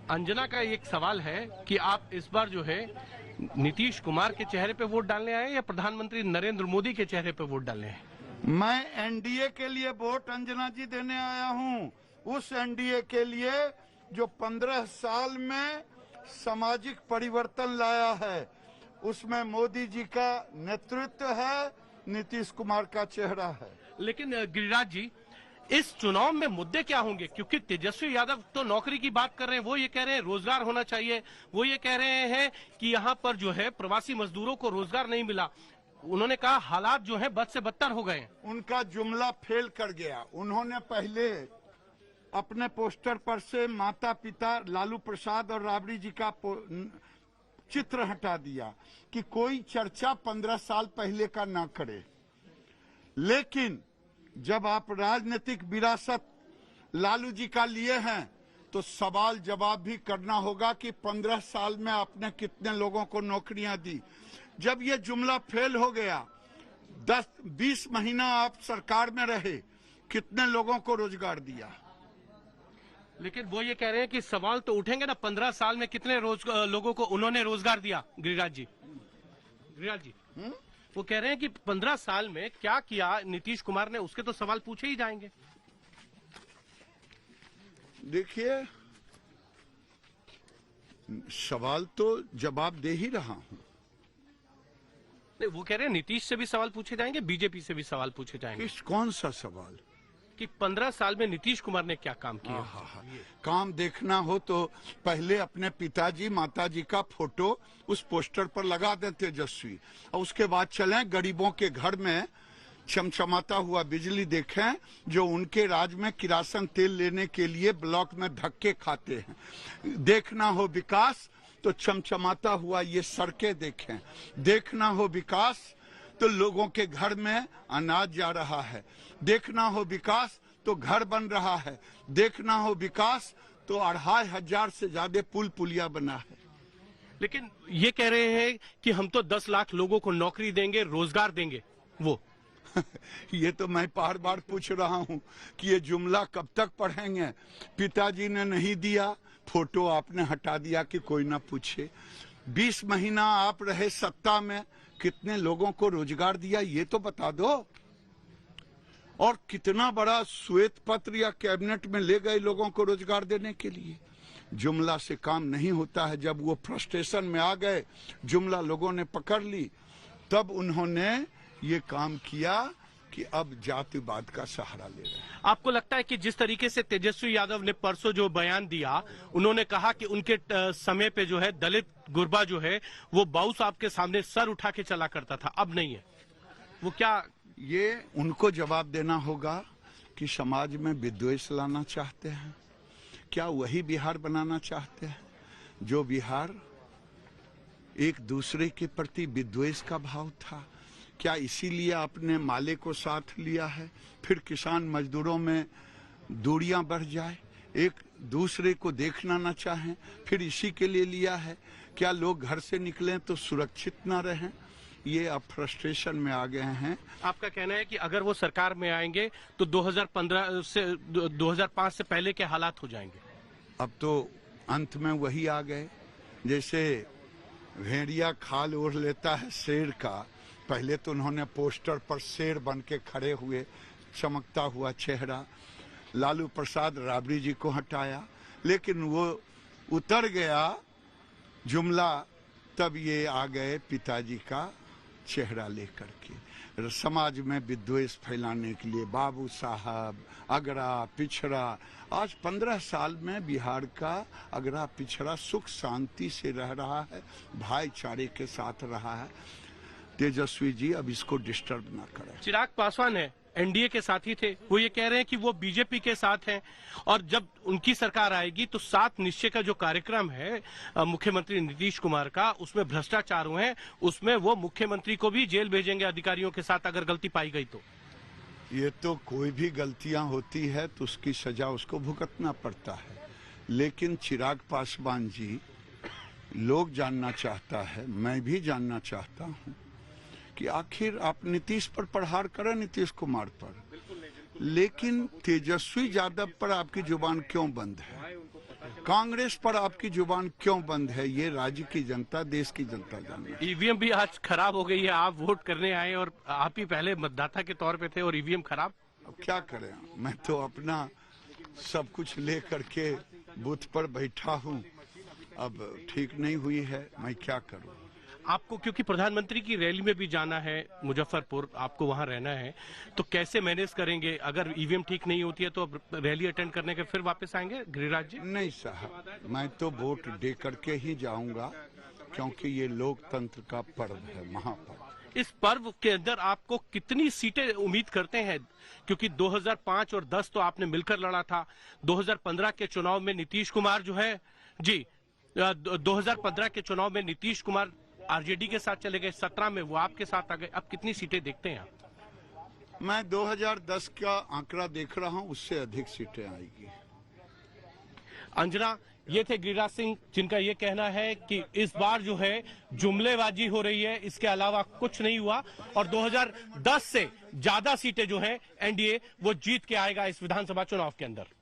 अंजना का एक सवाल है कि आप इस बार जो है नीतीश कुमार के चेहरे पे वोट डालने आए या प्रधानमंत्री नरेंद्र मोदी के चेहरे पे वोट डालने आए? मैं एनडीए के लिए वोट अंजना जी देने आया हूं, उस एनडीए के लिए जो 15 साल में सामाजिक परिवर्तन लाया है, उसमें मोदी जी का नेतृत्व है, नीतीश कुमार का चेहरा है। लेकिन गिरिराज जी, इस चुनाव में मुद्दे क्या होंगे? क्योंकि तेजस्वी यादव तो नौकरी की बात कर रहे हैं, वो ये कह रहे हैं रोजगार होना चाहिए, वो ये कह रहे हैं कि यहाँ पर जो है प्रवासी मजदूरों को रोजगार नहीं मिला। उन्होंने कहा हालात जो है बद से बदतर हो गए। उनका जुमला फेल कर गया। उन्होंने पहले अपने पोस्टर पर से माता पिता लालू प्रसाद और राबड़ी जी का चित्र हटा दिया कि कोई चर्चा 15 साल पहले का ना करे। लेकिन जब आप राजनीतिक विरासत लालू जी का लिए हैं तो सवाल जवाब भी करना होगा कि 15 साल में आपने कितने लोगों को नौकरियां दी। जब ये जुमला फेल हो गया, 10-20 महीना आप सरकार में रहे, कितने लोगों को रोजगार दिया? लेकिन वो ये कह रहे हैं कि सवाल तो उठेंगे ना, 15 साल में कितने लोगों को उन्होंने रोजगार दिया? गिरिराज जी, वो कह रहे हैं कि 15 साल में क्या किया नीतीश कुमार ने, उसके तो सवाल पूछे ही जाएंगे। देखिए, सवाल तो जवाब दे ही रहा हूं। नहीं, वो कह रहे हैं नीतीश से भी सवाल पूछे जाएंगे, बीजेपी से भी सवाल पूछे जाएंगे। कौन सा सवाल? कि 15 साल में नीतीश कुमार ने क्या काम किया? काम देखना हो तो पहले अपने पिताजी माताजी का फोटो उस पोस्टर पर लगा दें तेजस्वी, और उसके बाद चलें गरीबों के घर में चमचमाता हुआ बिजली देखें, जो उनके राज में किरासन तेल लेने के लिए ब्लॉक में धक्के खाते हैं। देखना हो विकास तो चमचमाता हुआ ये सड़कें देखें। देखना हो विकास तो लोगों के घर में अनाज जा रहा है। देखना हो विकास तो घर बन रहा है। देखना हो विकास तो 2500 से ज्यादा पुल पुलिया बना है। लेकिन ये कह रहे हैं कि हम तो 10 लाख लोगों को नौकरी देंगे, रोजगार देंगे। वो ये तो मैं बार बार पूछ रहा हूँ कि ये जुमला कब तक पढ़ेंगे? पिताजी ने नहीं दिया, फोटो आपने हटा दिया कि कोई ना पूछे। 20 महीना आप रहे सत्ता में, कितने लोगों को रोजगार दिया ये तो बता दो। और कितना बड़ा श्वेत पत्र या कैबिनेट में ले गए लोगों को रोजगार देने के लिए। जुमला से काम नहीं होता है। जब वो फ्रस्ट्रेशन में आ गए, जुमला लोगों ने पकड़ ली, तब उन्होंने ये काम किया कि अब जातिवाद का सहारा ले रहे हैं। आपको लगता है कि जिस तरीके से तेजस्वी यादव ने परसों जो बयान दिया, उन्होंने कहा कि उनके समय पे जो है दलित गुरबा जो है वो बाऊ साहब के सामने सर उठा के चला करता था, अब नहीं है, वो क्या? ये उनको जवाब देना होगा कि समाज में विद्वेष लाना चाहते हैं। क्या वही बिहार बनाना चाहते हैं जो बिहार एक दूसरे के प्रति विद्वेष का भाव था? क्या इसीलिए आपने माले को साथ लिया है? फिर किसान मजदूरों में दूरियां बढ़ जाए, एक दूसरे को देखना ना चाहें, फिर इसी के लिए लिया है? क्या लोग घर से निकलें तो सुरक्षित ना रहें? ये अब फ्रस्ट्रेशन में आ गए हैं। आपका कहना है कि अगर वो सरकार में आएंगे तो 2015 से 2005 से पहले के हालात हो जाएंगे? अब तो अंत में वही आ गए। जैसे भेड़िया खाल ओढ़ लेता है शेर का, पहले तो उन्होंने पोस्टर पर शेर बन के खड़े हुए, चमकता हुआ चेहरा। लालू प्रसाद राबड़ी जी को हटाया, लेकिन वो उतर गया जुमला, तब ये आ गए पिताजी का चेहरा लेकर के समाज में विद्वेष फैलाने के लिए। बाबू साहब, अगरा पिछड़ा, आज 15 साल में बिहार का अगरा पिछड़ा सुख शांति से रह रहा है, भाईचारे के साथ रहा है। तेजस्वी जी अब इसको डिस्टर्ब ना करें। चिराग पासवान है, एनडीए के साथी थे, वो ये कह रहे हैं कि वो बीजेपी के साथ हैं और जब उनकी सरकार आएगी तो 7 निश्चय का जो कार्यक्रम है मुख्यमंत्री नीतीश कुमार का, उसमें भ्रष्टाचार हुए हैं, उसमें वो मुख्यमंत्री को भी जेल भेजेंगे अधिकारियों के साथ अगर गलती पाई गई तो। ये तो कोई भी गलतियां होती है तो उसकी सजा उसको भुगतना पड़ता है। लेकिन चिराग पासवान जी, लोग जानना चाहता है, मैं भी जानना चाहता हूँ कि आखिर आप नीतीश पर प्रहार करें, नीतीश कुमार पर, लेकिन तेजस्वी यादव पर आपकी जुबान क्यों बंद है? कांग्रेस पर आपकी जुबान क्यों बंद है, ये राज्य की जनता, देश की जनता जाने। ईवीएम भी आज खराब हो गई है, आप वोट करने आए और आप ही पहले मतदाता के तौर पे थे और ईवीएम खराब। अब क्या करें, मैं तो अपना सब कुछ ले करके बूथ पर बैठा हूँ, अब ठीक नहीं हुई है, मैं क्या करूँ। आपको क्योंकि प्रधानमंत्री की रैली में भी जाना है मुजफ्फरपुर, आपको वहां रहना है, तो कैसे मैनेज करेंगे? अगर ईवीएम ठीक नहीं होती है तो अब रैली अटेंड करने के फिर वापस आएंगे गिरिराज जी? नहीं साहब, मैं तो वोट दे करके ही जाऊंगा, क्योंकि ये लोकतंत्र का पर्व है, महापर्व। इस पर्व के अंदर आपको कितनी सीटें उम्मीद करते हैं? क्योंकि 2005 और 10 तो आपने मिलकर लड़ा था, 2015 के चुनाव में नीतीश कुमार जो है जी 2015 के चुनाव में नीतीश कुमार आरजेडी के साथ चले गए, 17 में वो आपके साथ आ गए, अब कितनी सीटें देखते हैं आप? मैं 2010 का आंकड़ा देख रहा हूं, उससे अधिक सीटें आएगी। अंजना, ये थे गिरिराज सिंह, जिनका ये कहना है कि इस बार जो है जुमलेबाजी हो रही है, इसके अलावा कुछ नहीं हुआ और 2010 से ज्यादा सीटें जो है एनडीए वो जीत के आएगा इस विधानसभा चुनाव के अंदर।